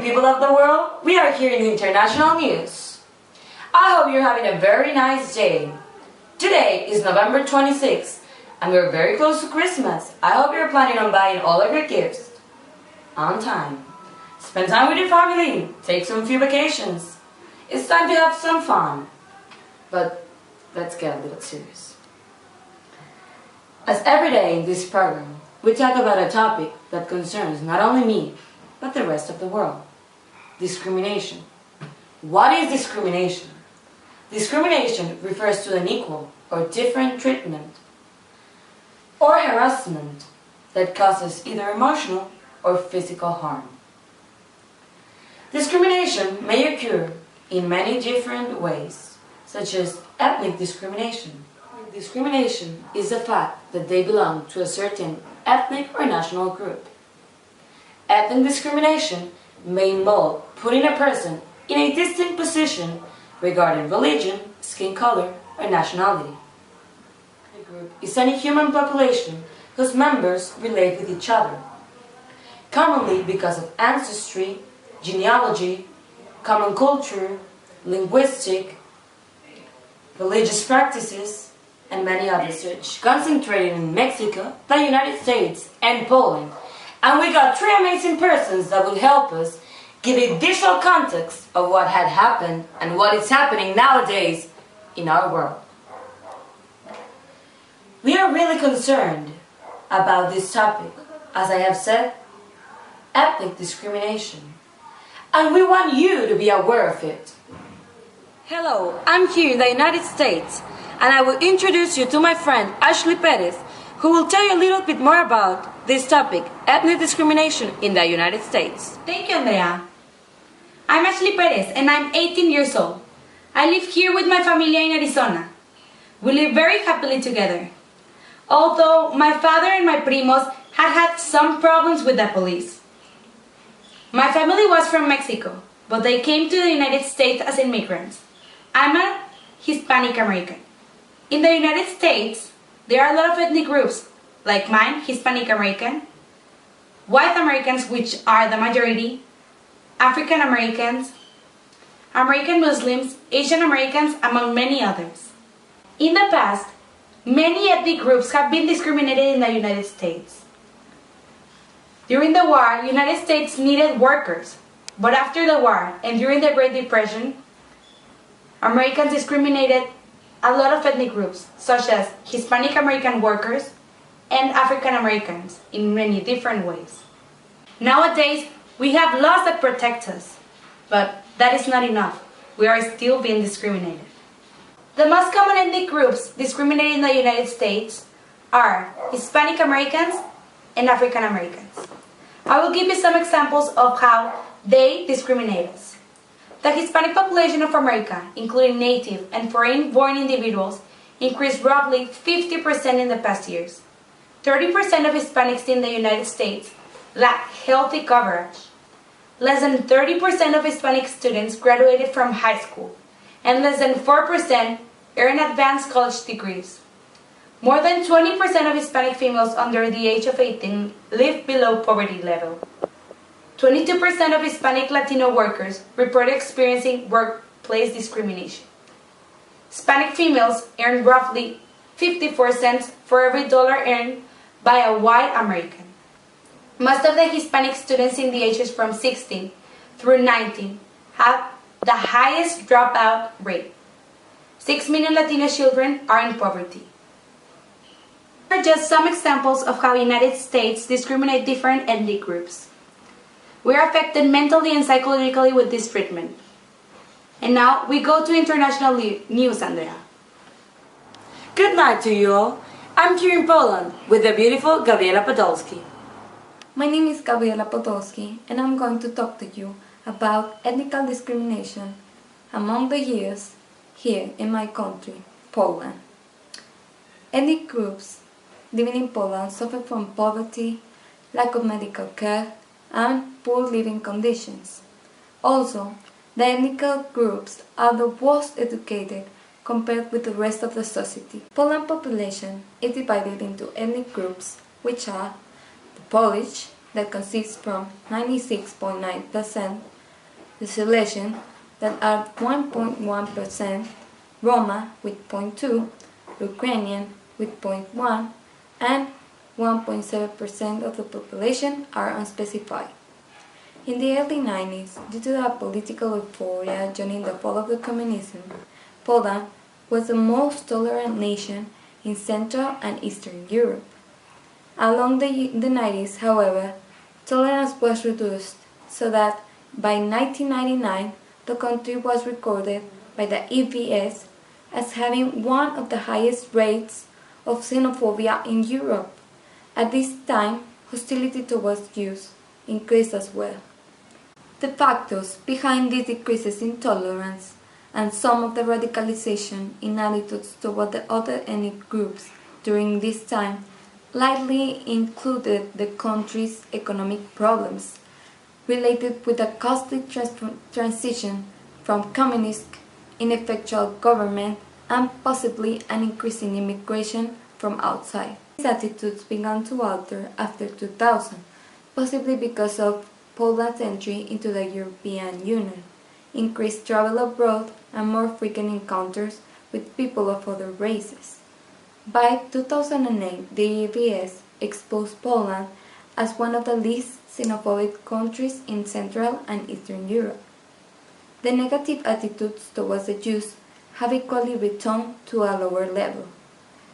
morning, people of the world. We are here in International News. I hope you're having a very nice day. Today is November 26th, and we're very close to Christmas. I hope you're planning on buying all of your gifts on time. Spend time with your family. Take some few vacations. It's time to have some fun. But let's get a little serious. As every day in this program, we talk about a topic that concerns not only me, but the rest of the world. Discrimination. What is discrimination? Discrimination refers to unequal or different treatment or harassment that causes either emotional or physical harm. Discrimination may occur in many different ways, such as ethnic discrimination. Discrimination is the fact that they belong to a certain ethnic or national group. Ethnic discrimination may involve putting a person in a distinct position regarding religion, skin color, or nationality. A group is any human population whose members relate with each other, commonly because of ancestry, genealogy, common culture, linguistic, religious practices, and many others, concentrated in Mexico, the United States, and Poland. And we got three amazing persons that will help us give a visual context of what had happened and what is happening nowadays in our world. We are really concerned about this topic, as I have said, ethnic discrimination. And we want you to be aware of it. Hello, I'm here in the United States, and I will introduce you to my friend Ashley Páez, who will tell you a little bit more about this topic, ethnic discrimination in the United States. Thank you, Andrea. I'm Ashley Páez, and I'm 18 years old. I live here with my familia in Arizona. We live very happily together. Although my father and my primos had some problems with the police. My family was from Mexico, but they came to the United States as immigrants. I'm a Hispanic American. In the United States, there are a lot of ethnic groups, like mine, Hispanic American, white Americans, which are the majority, African Americans, American Muslims, Asian Americans, among many others. In the past, many ethnic groups have been discriminated in the United States. During the war, the United States needed workers, but after the war and during the Great Depression, Americans discriminated a lot of ethnic groups, such as Hispanic American workers and African Americans, in many different ways. Nowadays, we have laws that protect us, but that is not enough. We are still being discriminated. The most common ethnic groups discriminated in the United States are Hispanic Americans and African Americans. I will give you some examples of how they discriminate us. The Hispanic population of America, including native and foreign-born individuals, increased roughly 50% in the past years. 30% of Hispanics in the United States lack healthy coverage. Less than 30% of Hispanic students graduated from high school, and less than 4% earn advanced college degrees. More than 20% of Hispanic females under the age of 18 live below poverty level. 22% of Hispanic Latino workers report experiencing workplace discrimination. Hispanic females earn roughly 54 cents for every dollar earned by a white American. Most of the Hispanic students in the ages from 16 through 19 have the highest dropout rate. 6 million Latino children are in poverty. These are just some examples of how the United States discriminate different ethnic groups. We are affected mentally and psychologically with this treatment. And now we go to international news, Andrea. Good night to you all. I'm here in Poland with the beautiful Gabriela Podolski. My name is Gabriela Podolski, and I'm going to talk to you about ethnic discrimination among the years here in my country, Poland. Ethnic groups living in Poland suffer from poverty, lack of medical care, and poor living conditions. Also, the ethnic groups are the worst educated compared with the rest of the society. Poland population is divided into ethnic groups, which are the Polish, that consists from 96.9%, the selection that are 1.1%, Roma with 0.2, Ukrainian with 0.1, and 1.7% of the population are unspecified. In the early 90s, due to the political euphoria during the fall of the communism, Poland was the most tolerant nation in Central and Eastern Europe. Along the 90s, however, tolerance was reduced so that by 1999 the country was recorded by the EVS as having one of the highest rates of xenophobia in Europe. At this time, hostility towards Jews increased as well. The factors behind these decreases in tolerance and some of the radicalization in attitudes toward the other ethnic groups during this time likely included the country's economic problems related with a costly transition from communist ineffectual government and possibly an increasing immigration from outside. These attitudes began to alter after 2000, possibly because of Poland's entry into the European Union, increased travel abroad, and more frequent encounters with people of other races. By 2008, the EVS exposed Poland as one of the least xenophobic countries in Central and Eastern Europe. The negative attitudes towards the Jews have equally returned to a lower level,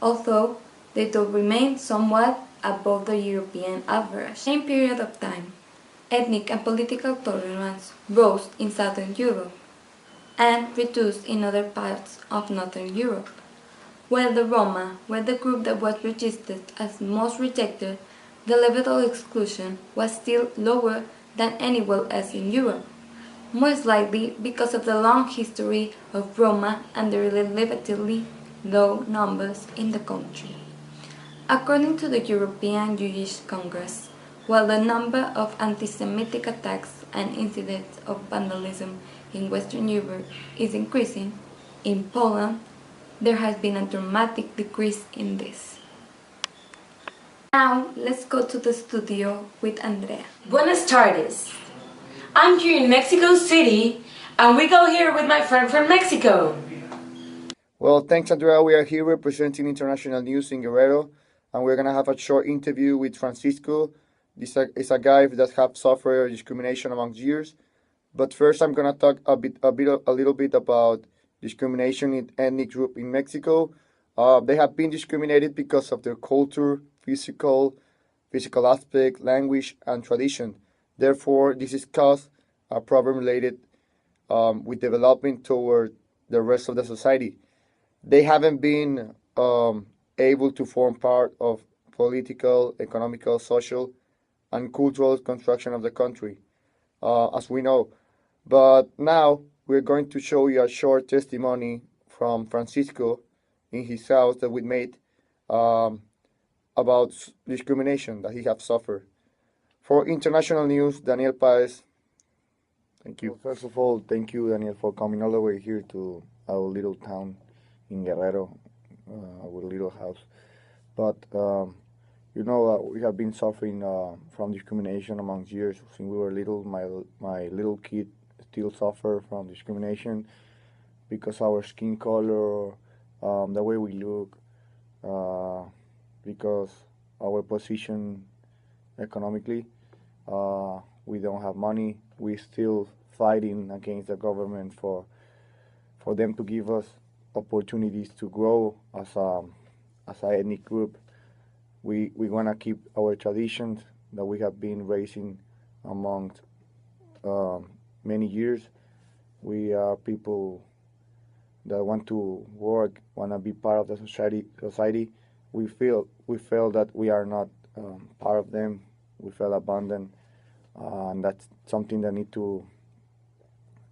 although they do remain somewhat above the European average. Same period of time, ethnic and political tolerance rose in Southern Europe and reduced in other parts of Northern Europe. While the Roma were the group that was registered as most rejected, the level of exclusion was still lower than anywhere else in Europe, most likely because of the long history of Roma and the relatively low numbers in the country. According to the European Jewish Congress, while the number of anti-Semitic attacks and incidents of vandalism in Western Europe is increasing, in Poland there has been a dramatic decrease in this. Now let's go to the studio with Andrea. Buenas tardes. I'm here in Mexico City, and we go here with my friend from Mexico. Well, thanks, Andrea. We are here representing international news in Guerrero, and we're gonna have a short interview with Francisco. This is a guy that have suffered discrimination among Jews. But first, I'm gonna talk a little bit about discrimination in ethnic group in Mexico. They have been discriminated because of their culture, physical aspect, language, and tradition. Therefore, this is caused a problem related with development toward the rest of the society. They haven't been able to form part of political, economical, social, and cultural construction of the country, as we know. But now we're going to show you a short testimony from Francisco in his house that we made about discrimination that he has suffered. For international news, Daniel Páez. Thank you. Well, first of all, thank you, Daniel, for coming all the way here to our little town in Guerrero, our little house. But, we have been suffering from discrimination among Jews since we were little. My little kid still suffer from discrimination because our skin color, the way we look, because our position economically, we don't have money. We still fighting against the government for them to give us opportunities to grow as an ethnic group. We want to keep our traditions that we have been raising amongst many years. We are people that want to work, want to be part of the society. We feel that we are not part of them. We feel abandoned, and that's something that need to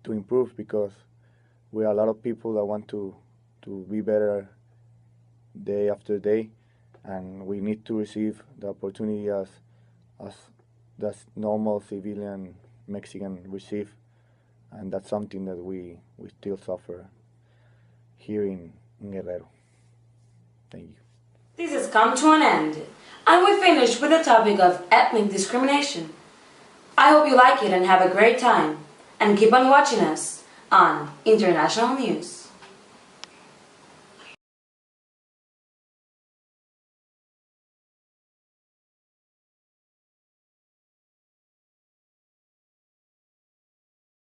improve, because we are a lot of people that want to be better day after day, and we need to receive the opportunity as normal civilian Mexican receive, and that's something that we still suffer here in Guerrero. Thank you. This has come to an end, and we finished with the topic of ethnic discrimination. I hope you like it and have a great time. And keep on watching us on International News.